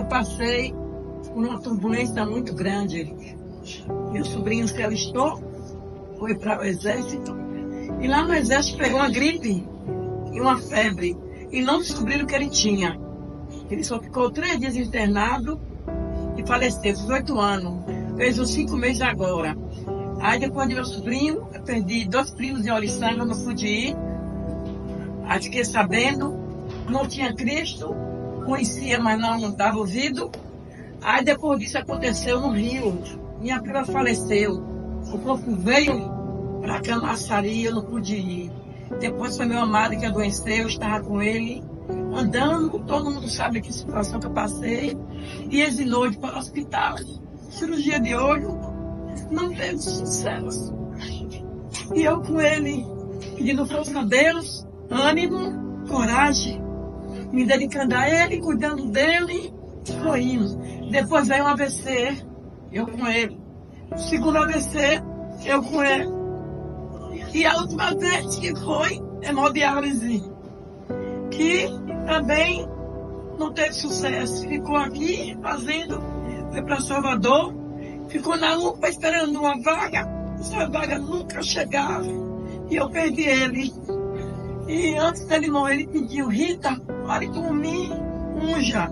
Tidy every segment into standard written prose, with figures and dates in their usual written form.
passei por uma turbulência muito grande. Meu sobrinho se alistou, foi para o exército, e lá no exército pegou uma gripe e uma febre, e não descobriram o que ele tinha. Ele só ficou 3 dias internado e faleceu, 18 anos. Fez uns 5 meses agora. Aí depois de meu sobrinho, eu perdi 2 primos de Oriçanga, eu não pude ir. Aí fiquei sabendo, não tinha Cristo, conhecia, mas não dava ouvido. Aí depois disso aconteceu no Rio. Minha prima faleceu. O corpo veio para Camaçari, eu não pude ir. Depois foi meu amado que adoeceu, eu estava com ele, andando, todo mundo sabe que situação que eu passei. E exilou para o hospital. Cirurgia de olho, não teve sucesso. E eu com ele, pedindo força a Deus, ânimo, coragem, me dedicando a ele, cuidando dele, foi indo. Depois veio um AVC, eu com ele. O segundo AVC, eu com ele. E a última vez que foi hemodiálise, que também não teve sucesso. Ficou aqui fazendo, foi para Salvador, ficou na UPA esperando uma vaga. Essa vaga nunca chegava. E eu perdi ele. E antes dele morrer, ele pediu: Rita, fale por mim, unja.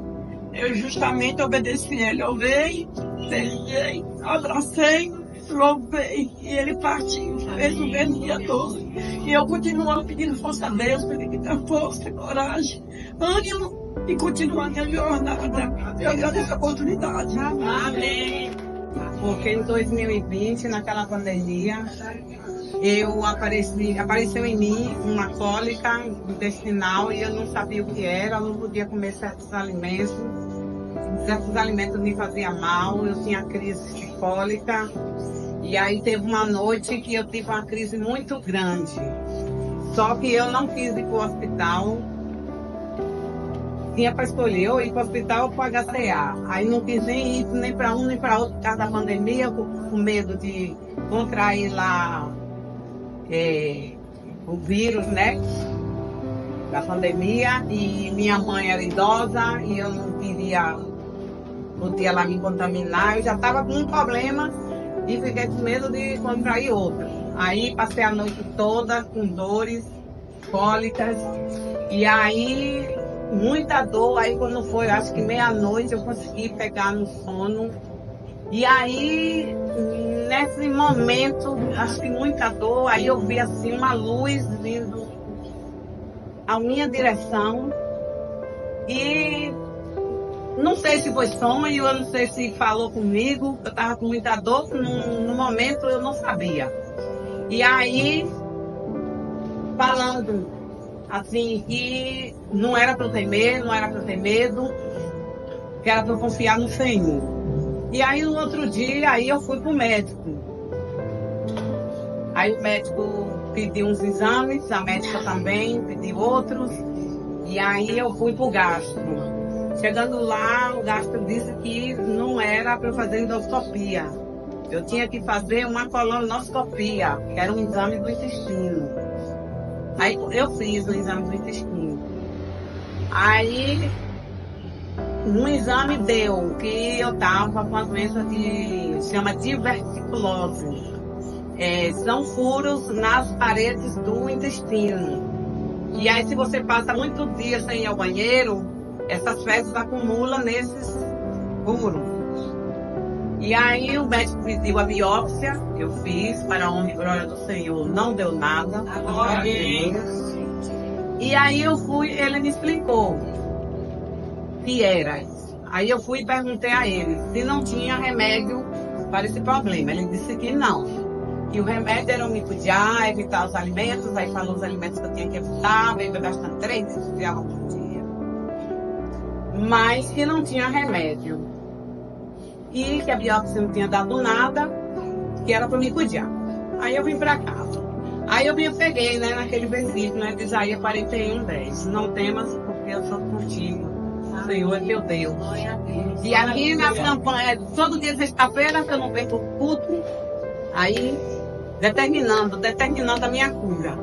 Eu justamente obedeci ele. Eu veio, beijei, abracei, louvei. E ele partiu. Fez o mesmo dia todo. E eu continuo pedindo força a Deus, para ele que tenha força, coragem, ânimo e continuar a minha jornada. Eu agradeço a oportunidade. Amém. Porque em 2020, naquela pandemia, apareceu em mim uma cólica intestinal e eu não sabia o que era, eu não podia comer certos alimentos me faziam mal, eu tinha crise de cólica. E aí teve uma noite que eu tive uma crise muito grande. Só que eu não quis ir para o hospital. Tinha para escolher ou ir para o hospital ou para o HCA. Aí não quis nem ir nem para um nem para outro por causa da pandemia, com medo de contrair lá o vírus, né? Da pandemia. E minha mãe era idosa e eu não podia lá me contaminar. Eu já estava com um problema e fiquei com medo de contrair outro. Aí passei a noite toda com dores, cólicas. E aí muita dor, aí quando foi, acho que meia-noite, eu consegui pegar no sono. E aí, nesse momento, acho que muita dor, aí eu vi assim uma luz vindo à minha direção. E não sei se foi sonho, eu não sei se falou comigo, eu estava com muita dor, no momento eu não sabia. E aí, falando assim, que não era para eu ter medo, que era para eu confiar no Senhor. E aí no outro dia, aí eu fui pro médico. Aí o médico pediu uns exames, a médica também pediu outros. E aí eu fui pro gastro. Chegando lá, o gastro disse que não era para eu fazer endoscopia. Eu tinha que fazer uma colonoscopia, que era um exame do intestino. Aí eu fiz o exame do intestino. Aí, no exame deu que eu estava com a doença que chama diverticulose. São furos nas paredes do intestino. E aí, se você passa muitos dias sem ir ao banheiro, essas fezes acumulam nesses furos. E aí o médico pediu a biópsia, eu fiz, para a honra e glória do Senhor, não deu nada. E aí eu fui, ele me explicou que era isso. Aí eu fui e perguntei a ele se não tinha remédio para esse problema. Ele disse que não. Que o remédio era me cuidar, evitar os alimentos, aí falou os alimentos que eu tinha que evitar, beber bastante 3 litros de água por dia. Mas que não tinha remédio. E que a biópsia não tinha dado nada, que era para me cuidar. Aí eu vim para casa. Aí eu me peguei, né, naquele versículo, né, de Isaías 41:10. Não temas, porque eu sou contigo. O Senhor é teu Deus. E aqui na campanha, todo dia de sexta-feira, que eu não venho pro culto, aí determinando a minha cura.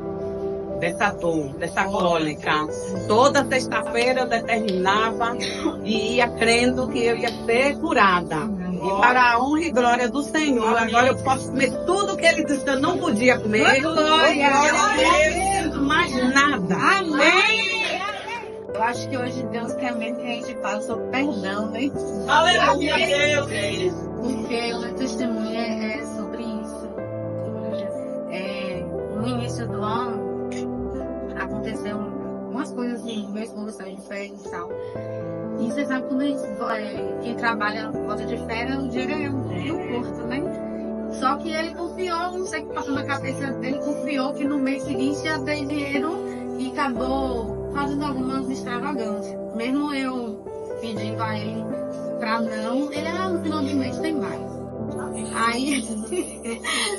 dessa dor, dessa cólica. Toda sexta-feira eu determinava e ia crendo que eu ia ser curada. E para a honra e glória do Senhor, agora eu posso comer tudo que ele disse que eu não podia comer. Glória a Deus, mais nada. Amém. Eu acho que hoje Deus quer mesmo que a gente fale sobre perdão, né? Aleluia, Deus! Porque o meu testemunho é sobre isso. No início do ano, aconteceu umas coisas assim, meu esposo saiu de férias e tal. E você sabe quando quem trabalha volta de férias, o dinheiro é um curto, né? Só que ele confiou, não sei o que passou na cabeça dele, confiou que no mês seguinte ia ter dinheiro e acabou fazendo algumas extravagâncias. Mesmo eu pedindo a ele pra não, ele no final do mês tem mais. Aí,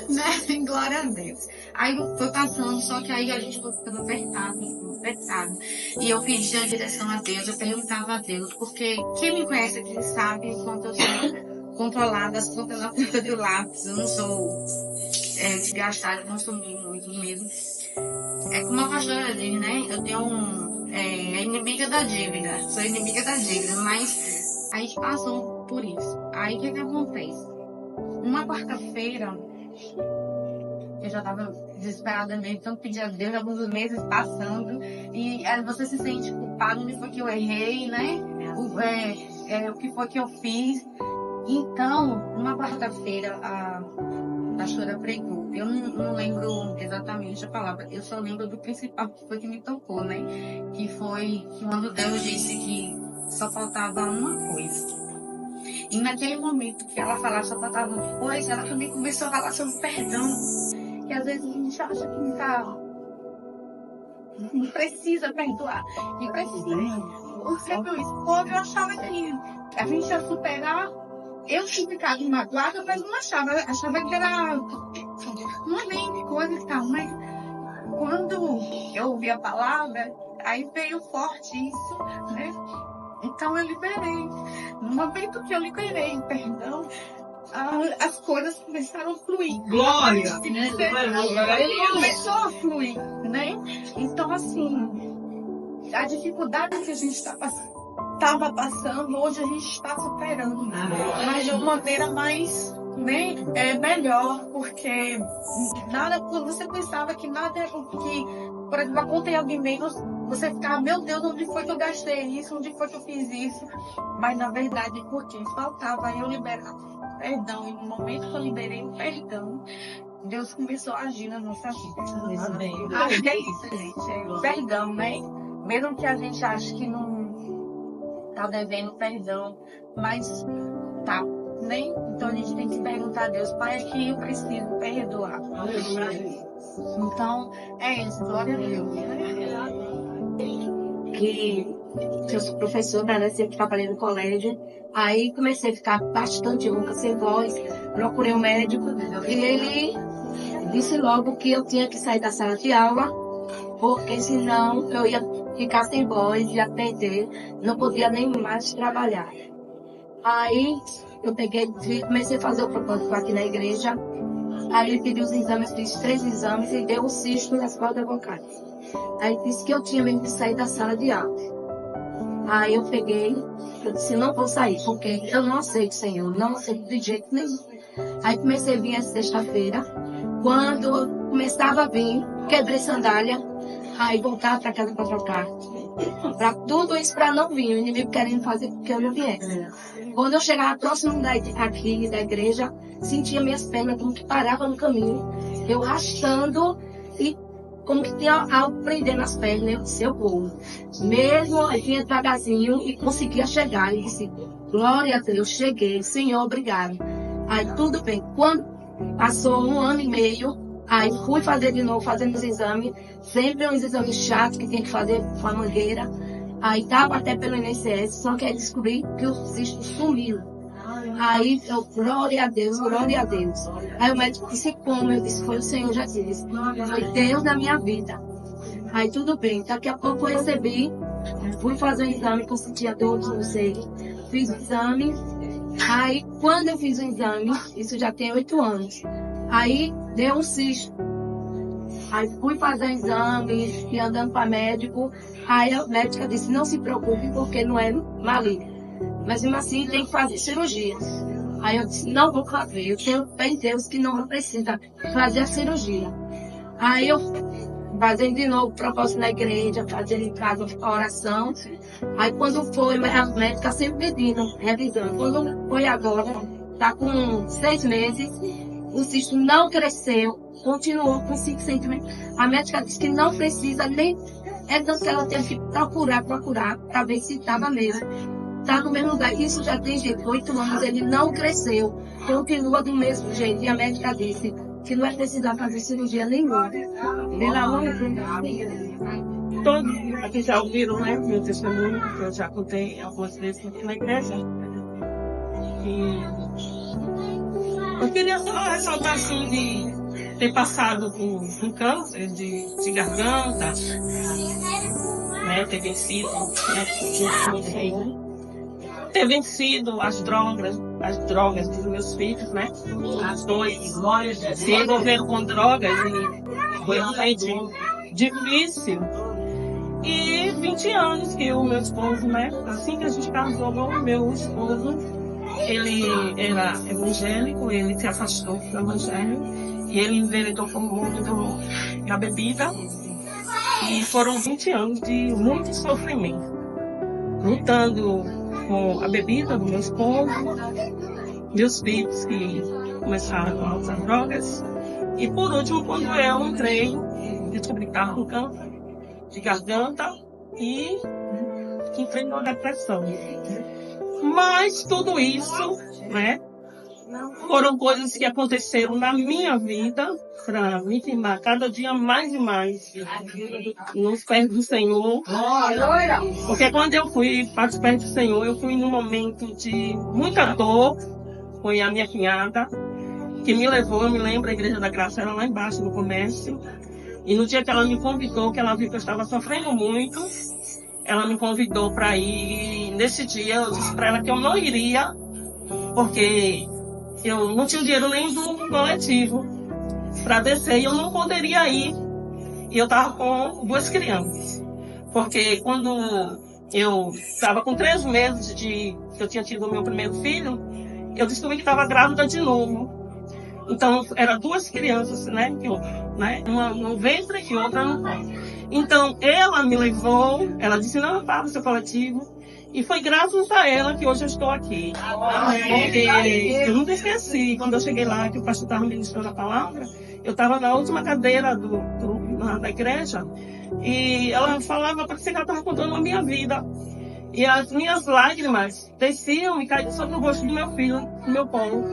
né, glória a Deus. Aí foi passando, só que aí a gente foi ficando apertado. E eu pedi a direção a Deus, eu perguntava a Deus, porque quem me conhece aqui sabe o quanto eu sou controlada, as contas na ponta do lápis, eu não sou desgastada, eu consumir muito mesmo. Como a pastora diz, né? Eu tenho inimiga da dívida, sou inimiga da dívida, mas a gente passou por isso. Aí o que acontece? Uma quarta-feira, eu já estava desesperada mesmo, então pedi a Deus, alguns meses passando, e você se sente culpado, onde foi que eu errei, né? O que foi que eu fiz. Então, uma quarta-feira, a pastora pregou. Eu não lembro exatamente a palavra, eu só lembro do principal que foi que me tocou, né? Que foi quando Deus disse que só faltava uma coisa. E naquele momento que ela falava só faltava uma coisa, ela também começou a falar sobre perdão. Que às vezes a gente acha que não precisa perdoar. E precisa. Porque meu esposo, eu achava que a gente ia superar. Eu tinha ficado magoada, mas não achava. Achava que era uma lei de coisa e tal. Mas quando eu ouvi a palavra, aí veio forte isso, né? Então eu liberei. No momento que eu liberei o perdão, as coisas começaram a fluir. Glória! Ele começou a fluir, né? Então, assim, a dificuldade que a gente estava passando, hoje a gente está superando. Mas de uma maneira mais, né, melhor, porque nada, você pensava que nada era o que, por exemplo, a conta ia vir menos, você ficava, meu Deus, onde foi que eu gastei isso? Onde foi que eu fiz isso? Mas na verdade, porque faltava eu liberar perdão. E no momento que eu liberei o perdão, Deus começou a agir na nossa vida. Acho que é isso, gente. Perdão, né? Mesmo que a gente ache que não tá devendo perdão, mas tá, né? Então a gente tem que perguntar a Deus, Pai, é que eu preciso perdoar. Então, é isso, glória a Deus. Que eu sou professora, né? Sempre trabalhei no colégio. Aí comecei a ficar bastante rouca, sem voz. Procurei um médico e ele disse logo que eu tinha que sair da sala de aula, porque senão eu ia ficar sem voz, ia perder, não podia nem mais trabalhar. Aí eu peguei, comecei a fazer o propósito aqui na igreja. Aí ele pediu os exames, fiz 3 exames e deu um cisto nas cordas vocais. Aí disse que eu tinha mesmo que sair da sala de aula. Aí eu peguei, eu disse, não vou sair, porque eu não aceito, Senhor, não aceito de jeito nenhum. Aí comecei a vir essa sexta-feira. Quando eu começava a vir, quebrei sandália, aí voltava para casa para trocar. Para tudo isso para não vir, o inimigo querendo fazer com que eu não viesse. Quando eu chegava próximo aqui da igreja, sentia minhas pernas como que paravam no caminho, eu arrastando e como que tinha algo prendendo as pernas. Eu disse, eu vou. Mesmo eu vinha devagarzinho e conseguia chegar. E disse, glória a Deus, cheguei, Senhor, obrigado. Aí tudo bem. Quando passou 1 ano e meio, aí fui fazer de novo, fazendo os exames. Sempre uns exames chatos que tinha que fazer com a mangueira. Aí estava até pelo INSS, só que aí descobri que o cisto sumiu. Aí eu, glória a Deus, glória a Deus. Aí o médico disse como? Eu disse, foi o Senhor Jesus. Foi Deus na minha vida. Aí tudo bem, daqui a pouco eu recebi, fui fazer o exame, que eu sentia dor, não sei. Fiz o exame. Aí quando eu fiz o exame, isso já tem 8 anos. Aí deu um cisto. Aí fui fazer exames, fui andando para médico. Aí a médica disse, não se preocupe porque não é maligno. Mas mesmo assim tem que fazer cirurgia. Aí eu disse, não vou fazer. Eu tenho fé em Deus que não precisa fazer a cirurgia. Aí eu fazendo de novo propósito na igreja, fazendo em casa a oração. Aí quando foi, a médica sempre pedindo, revisando. Quando foi agora, está com 6 meses, o cisto não cresceu, continuou com 5 centímetros. A médica disse que não precisa nem, é tanto que ela teve que procurar, para ver se estava mesmo. Está no mesmo lugar. Isso já tem 8 anos, ele não cresceu, continua do mesmo jeito. E a médica disse que não é precisar fazer cirurgia nenhuma. Pelo amor de Deus. Todos aqui já ouviram, né, meu testemunho, que eu já contei algumas vezes aqui na igreja. E eu queria só ressaltar assim de ter passado por um câncer de garganta, né, ter vencido, né, ter vencido as drogas dos meus filhos, né? As 2 se envolveram com drogas e foi realmente difícil. E 20 anos que o meu esposo, né? Assim que a gente casou, o meu esposo, ele era evangélico, ele se afastou do evangelho e ele enveredou para o mundo da bebida. E foram 20 anos de muito sofrimento, lutando com a bebida do meu esposo, meus filhos que começaram a usar drogas. E por último, quando eu entrei, descobri que estava com câncer de garganta e entrei numa depressão. Mas tudo isso, né, foram coisas que aconteceram na minha vida para me firmar cada dia mais e mais nos pés do Senhor. Porque quando eu fui para os pés do Senhor, eu fui num momento de muita dor. Foi a minha cunhada que me levou, eu me lembro, a Igreja da Graça era lá embaixo no comércio. E no dia que ela me convidou, que ela viu que eu estava sofrendo muito, ela me convidou para ir. E nesse dia eu disse para ela que eu não iria, porque eu não tinha dinheiro nem do coletivo para descer e eu não poderia ir. E eu estava com 2 crianças. Porque quando eu estava com 3 meses que eu tinha tido o meu primeiro filho, eu descobri que estava grávida de novo. Então, eram 2 crianças, né? Uma no ventre e outra no colo. Então, ela me levou, ela disse, não, eu pago o seu coletivo. E foi graças a ela que hoje eu estou aqui. Porque eu nunca esqueci, quando eu cheguei lá, que o pastor estava ministrando a palavra, eu estava na última cadeira da igreja, e ela falava, parecia que ela estava contando a minha vida. E as minhas lágrimas desciam e caíam sobre o rosto do meu filho, no meu colo.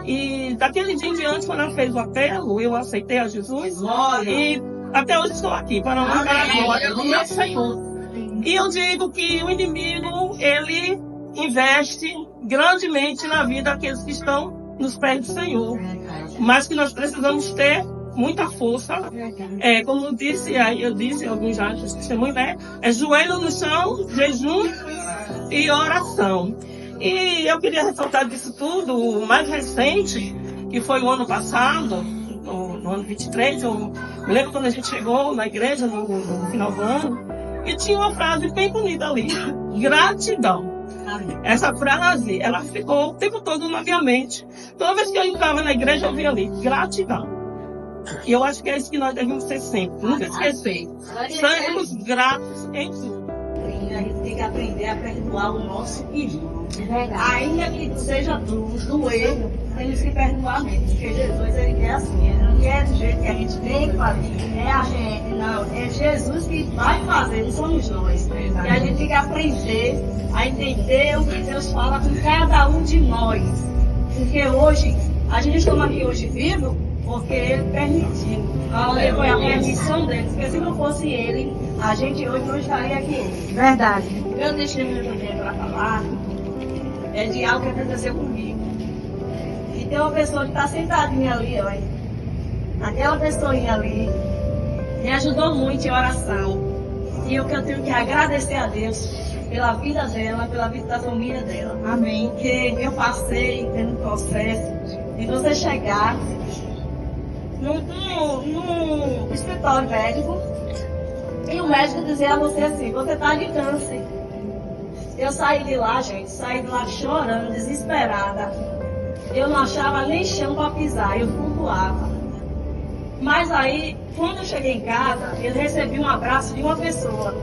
E daquele dia em diante, quando ela fez o apelo, eu aceitei a Jesus. E até hoje estou aqui, para honrar a glória do meu Senhor. E eu digo que o inimigo, ele investe grandemente na vida daqueles que estão nos pés do Senhor. Mas que nós precisamos ter muita força. Como eu disse, alguns já testemunhos, né? É joelho no chão, jejum e oração. E eu queria ressaltar disso tudo, o mais recente, que foi o ano passado, no ano 23, eu me lembro quando a gente chegou na igreja no final do ano, e tinha uma frase bem bonita ali, gratidão. Essa frase, ela ficou o tempo todo na minha mente. Toda vez que eu entrava na igreja, eu via ali, gratidão. E eu acho que é isso que nós devemos ser sempre, nunca esquecer. Sermos gratos em tudo. A gente tem que aprender a perdoar o nosso irmão. Ainda que seja do erro, temos que perdoar mesmo. Porque Jesus, ele quer assim, ele não quer do jeito que a gente tem que fazer. É a gente, não. É Jesus que vai fazer, não somos nós. E a gente tem que aprender a entender o que Deus fala com cada um de nós. Porque hoje, a gente estamos aqui hoje vivo, porque ele permitiu. Foi a permissão dele. Porque se não fosse ele, a gente hoje não estaria aqui. Verdade. Eu deixei meu também para falar de algo que aconteceu comigo. E tem uma pessoa que está sentadinha ali, olha. Aquela pessoinha ali me ajudou muito em oração. E eu tenho que agradecer a Deus pela vida dela, pela vida da família dela. Amém. Porque eu passei pelo processo de você chegar num escritório médico, e o médico dizia a você assim, você está de câncer. Eu saí de lá, gente, saí de lá chorando, desesperada. Eu não achava nem chão para pisar, eu flutuava. Mas aí, quando eu cheguei em casa, eu recebi um abraço de uma pessoa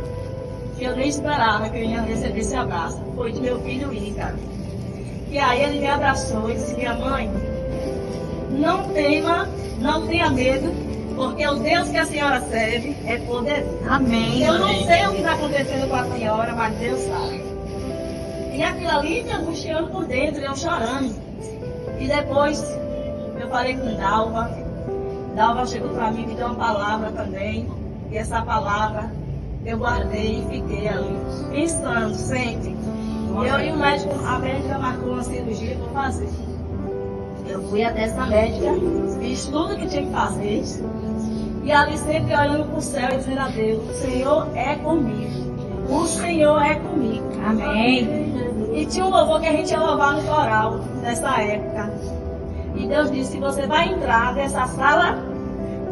que eu nem esperava que eu ia receber esse abraço. Foi de meu filho Ícaro. E aí ele me abraçou e disse, minha mãe, não tema, não tenha medo, porque o Deus que a senhora serve é poderoso. Amém. Eu não sei o que está acontecendo com a senhora, mas Deus sabe. E aquilo ali me angustiando por dentro, eu chorando. E depois eu falei com Dalva. Dalva chegou para mim e me deu uma palavra também. E essa palavra eu guardei e fiquei ali, pensando sempre. Eu e o médico, a médica marcou uma cirurgia para fazer. Eu fui até essa médica, fiz tudo que tinha que fazer. E ali sempre olhando para o céu e dizendo a Deus, o Senhor é comigo. O Senhor é comigo. Amém. E tinha um louvor que a gente ia louvar no coral nessa época. E Deus disse, você vai entrar nessa sala,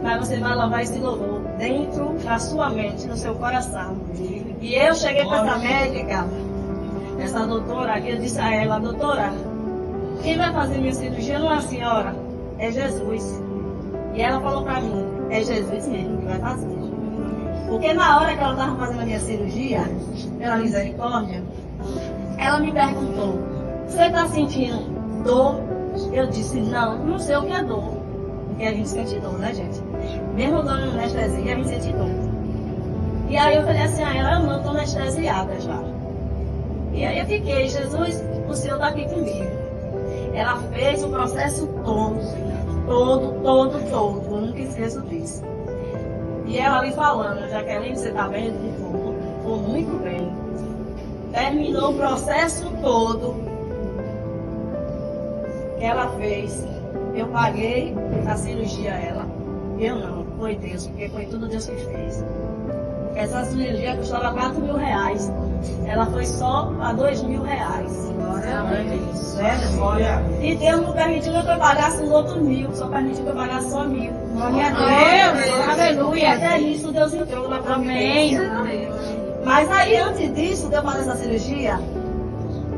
mas você vai louvar esse louvor dentro da sua mente, no seu coração. E eu cheguei para essa médica, essa doutora aqui, eu disse a ela, doutora, quem vai fazer minha cirurgia não é a senhora, é Jesus. E ela falou para mim, é Jesus mesmo que vai fazer. Porque na hora que ela estava fazendo a minha cirurgia, pela misericórdia, ela me perguntou, você está sentindo dor? Eu disse, não sei o que é dor. Porque a gente sente dor, né, gente? Mesmo dando anestesia, a gente sente dor. E aí eu falei assim a ela, eu não estou anestesiada já. E aí eu fiquei, Jesus, o Senhor está aqui comigo. Ela fez o processo todo. Eu nunca esqueço disso. E ela ali falando, Jaqueline, você está vendo? Estou muito bem. Terminou o processo todo que ela fez. Eu paguei a cirurgia a ela. Eu não, foi Deus, porque foi tudo Deus que fez. Essa cirurgia custava R$4.000. Ela foi só a R$2.000. E Deus não permitiu que eu pagasse os outros 1.000, só permitiu que eu pagasse só 1.000. Glória a Deus. Aleluia. Até isso Deus entrou na providência. Mas aí, antes disso, de eu fazer essa cirurgia,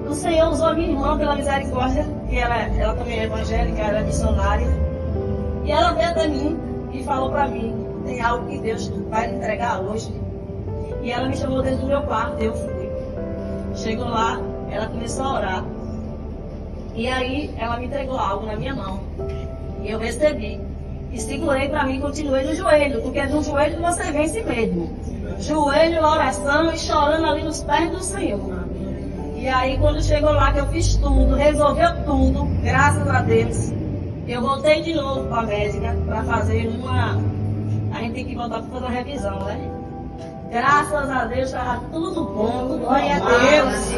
o Senhor usou a minha irmã pela misericórdia, que ela também é evangélica, ela é missionária. E ela veio até mim e falou para mim, tem algo que Deus vai lhe entregar hoje. E ela me chamou dentro do meu quarto, eu fui. Chegou lá, ela começou a orar. E aí, ela me entregou algo na minha mão. E eu recebi. E segurei para mim e continuei no joelho, porque no joelho você vence mesmo. Joelho, oração e chorando ali nos pés do Senhor. E aí, quando chegou lá, que eu fiz tudo, resolveu tudo, graças a Deus, eu voltei de novo para a médica para fazer uma. A gente tem que voltar para fazer uma revisão, né? Graças a Deus, estava tudo bom, tudo Glória a normal. Deus.